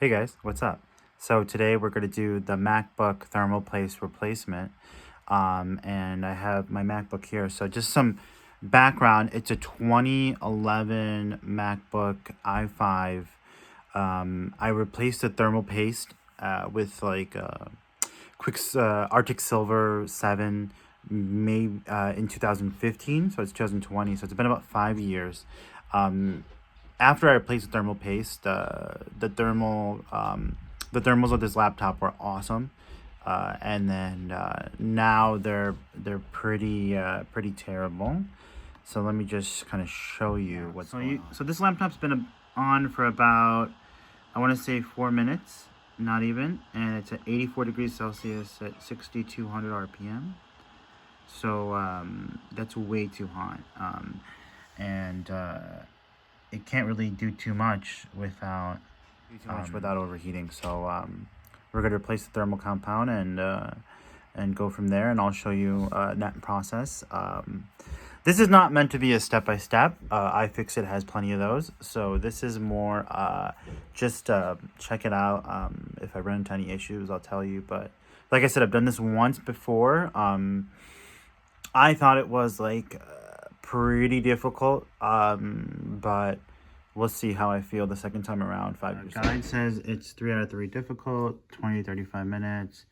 Hey guys, what's up? So today we're going to do the MacBook thermal paste replacement. And I have my MacBook here. So just some background. It's a 2011 MacBook i5. I replaced the thermal paste with like Arctic Silver 7 made in 2015. So it's 2020. So it's been about 5 years. After I replaced the thermal paste, the thermals of this laptop were awesome, and then now they're pretty terrible. So let me just kind of show you what's going on. So this laptop's been on for about, I want to say 4 minutes, not even, and it's at 84 degrees Celsius at 6,200 RPM. So that's way too hot, and it can't really do too much without overheating. So we're going to replace the thermal compound and go from there, and I'll show you that process. This is not meant to be a step-by-step. iFixit has plenty of those, so this is more just check it out. If I run into any issues, I'll tell you, but like I said, I've done this once before. I thought it was like pretty difficult, but we'll see how I feel the second time around. 5 years. Guide says it's 3 out of 3 difficult, 20 to 35 minutes.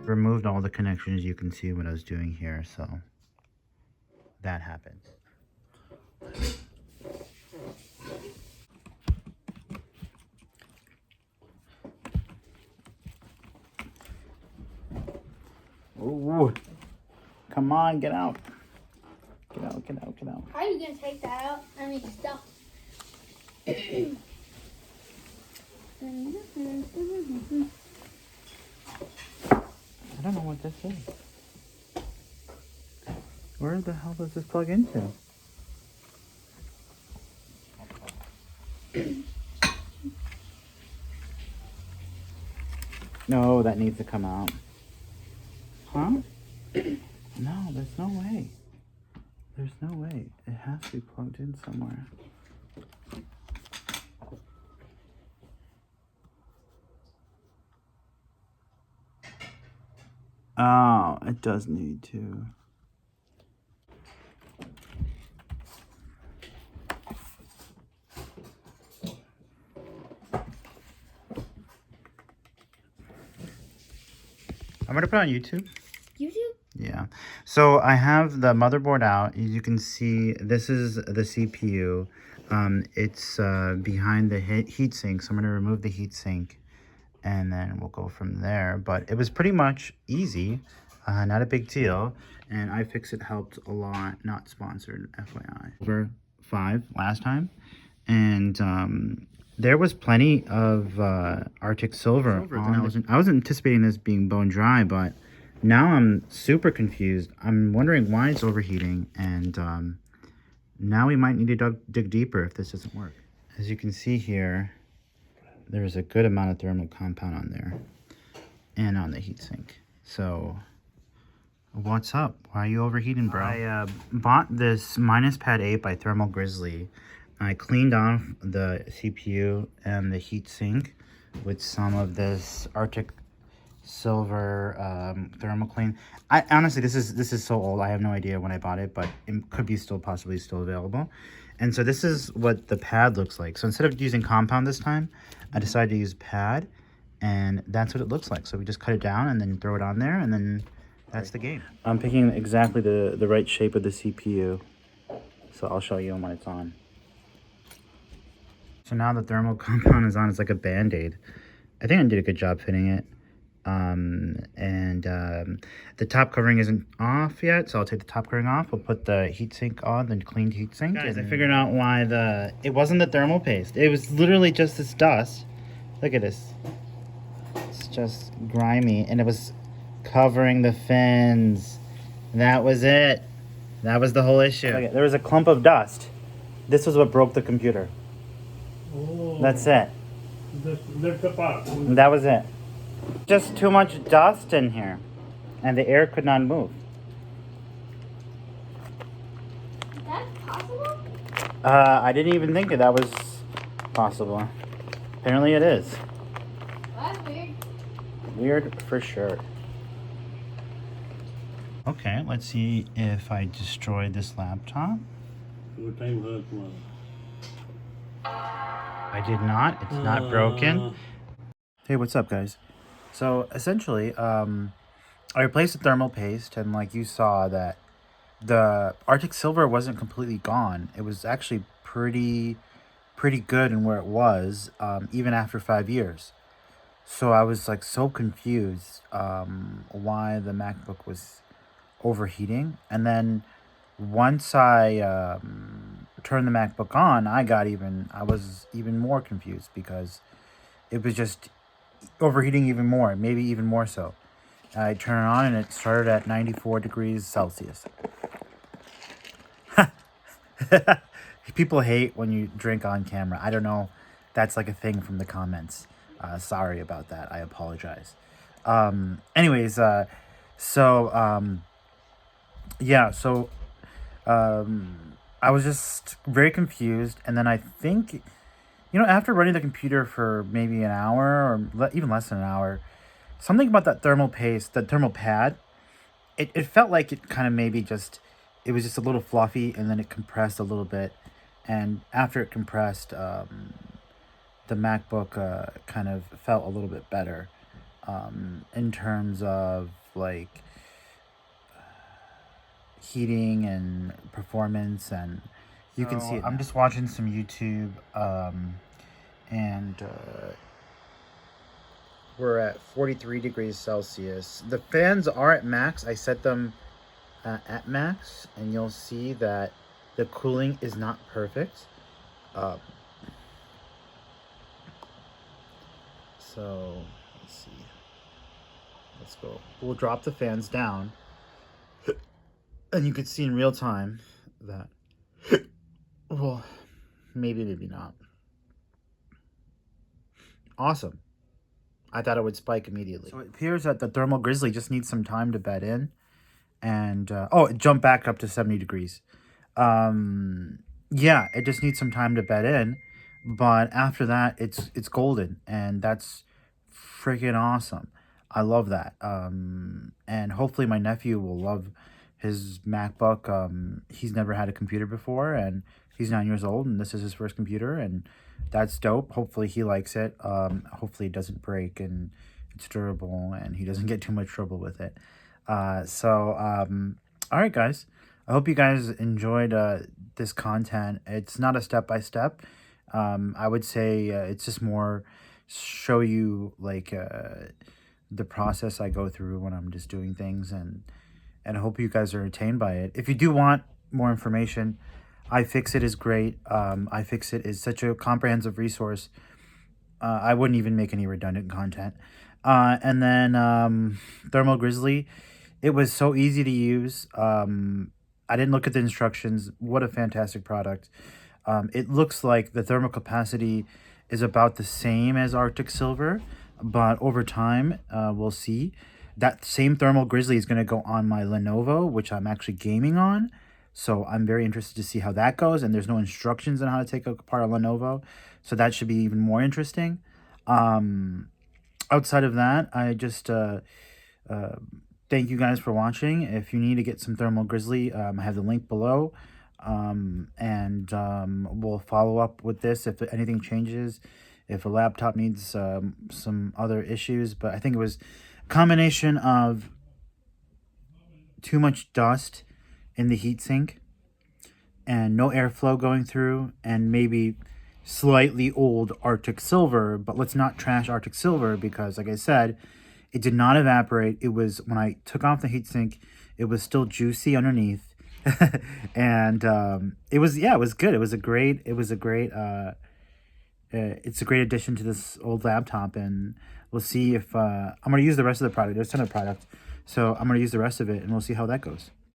Removed all the connections. You can see what I was doing here, so that happened. Ooh, come on, get out. Get out. How are you gonna take that out? I mean, stuff. I don't know what this is. Where the hell does this plug into? No, that needs to come out. Huh? No, there's no way. There's no way. It has to be plugged in somewhere. Oh, it does need to. I'm gonna put it on YouTube. YouTube? Yeah. So I have the motherboard out. As you can see, this is the CPU. It's behind the heatsink, so I'm gonna remove the heatsink, and then we'll go from there. But it was pretty much easy, not a big deal, and iFixit helped a lot. Not sponsored, FYI. Over 5 last time, and there was plenty of Arctic Silver. I wasn't anticipating this being bone dry, but now I'm super confused. I'm wondering why it's overheating, and now we might need to dig deeper if this doesn't work. As you can see here, there's a good amount of thermal compound on there and on the heatsink. So what's up? Why are you overheating, bro? I bought this Pad 8 by Thermal Grizzly. I cleaned off the CPU and the heatsink with some of this Arctic Silver thermal clean. Honestly, this is so old. I have no idea when I bought it, but it could be possibly still available. And so this is what the pad looks like. So instead of using compound this time, I decided to use pad, and that's what it looks like. So we just cut it down and then throw it on there, and then that's the game. I'm picking exactly the right shape of the CPU. So I'll show you when it's on. So now the thermal compound is on. It's like a Band-Aid. I think I did a good job fitting it. The top covering isn't off yet, so I'll take the top covering off. We'll put the heatsink on, the cleaned heatsink. Guys, I figured out why it wasn't the thermal paste. It was literally just this dust. Look at this. It's just grimy, and it was covering the fins. That was it. That was the whole issue. Okay, there was a clump of dust. This was what broke the computer. Oh. That's it. That's the part. That was it. Just too much dust in here, and the air could not move. Is that possible? I didn't even think that was possible. Apparently it is. That's weird. Weird for sure. Okay, let's see if I destroy this laptop. What time hurt, man? I did not. It's not broken. Hey, what's up, guys? So essentially, I replaced the thermal paste, and like you saw, that the Arctic Silver wasn't completely gone. It was actually pretty good in where it was, even after 5 years. So I was like so confused why the MacBook was overheating, and then once I turned the MacBook on, I was even more confused because it was just overheating even more, maybe even more so. I turned it on and it started at 94 degrees Celsius. People hate when you drink on camera. I don't know. That's like a thing from the comments. Sorry about that. I apologize. Anyways, yeah, so I was just very confused. And then I think, after running the computer for maybe an hour or even less than an hour, something about that thermal paste, the thermal pad, it felt like it kind of maybe just, it was just a little fluffy, and then it compressed a little bit. And after it compressed, the MacBook kind of felt a little bit better in terms of like heating and performance, and you can see it. I'm just watching some YouTube, and we're at 43 degrees Celsius. The fans are at max. I set them at max, and you'll see that the cooling is not perfect. So let's see. Let's go. We'll drop the fans down, and you can see in real time that, well, maybe not. Awesome. I thought it would spike immediately. So it appears that the thermal Grizzly just needs some time to bed in, and it jumped back up to 70 degrees. Yeah, it just needs some time to bed in, but after that, it's golden, and that's freaking awesome. I love that. And hopefully my nephew will love his MacBook. He's never had a computer before, and he's 9 years old, and this is his first computer, and that's dope. Hopefully he likes it. Hopefully it doesn't break, and it's durable, and he doesn't get too much trouble with it. All right, guys. I hope you guys enjoyed this content. It's not a step-by-step. I would say it's just more show you like the process I go through when I'm just doing things, and I hope you guys are entertained by it. If you do want more information, iFixit is great. iFixit is such a comprehensive resource. I wouldn't even make any redundant content. And then Thermal Grizzly, it was so easy to use. I didn't look at the instructions. What a fantastic product. It looks like the thermal capacity is about the same as Arctic Silver, but over time, we'll see. That same thermal Grizzly is going to go on my Lenovo, which I'm actually gaming on. So I'm very interested to see how that goes. And there's no instructions on how to take apart a Lenovo, so that should be even more interesting. Outside of that, I just thank you guys for watching. If you need to get some thermal Grizzly, I have the link below. We'll follow up with this if anything changes, if a laptop needs some other issues. But I think it was a combination of too much dust in the heatsink and no airflow going through, and maybe slightly old Arctic Silver. But let's not trash Arctic Silver, because like I said, it did not evaporate. It was, when I took off the heatsink, it was still juicy underneath. And it was good. It's a great addition to this old laptop, and we'll see if I'm going to use the rest of the product. There's a ton of product, so I'm going to use the rest of it, and we'll see how that goes.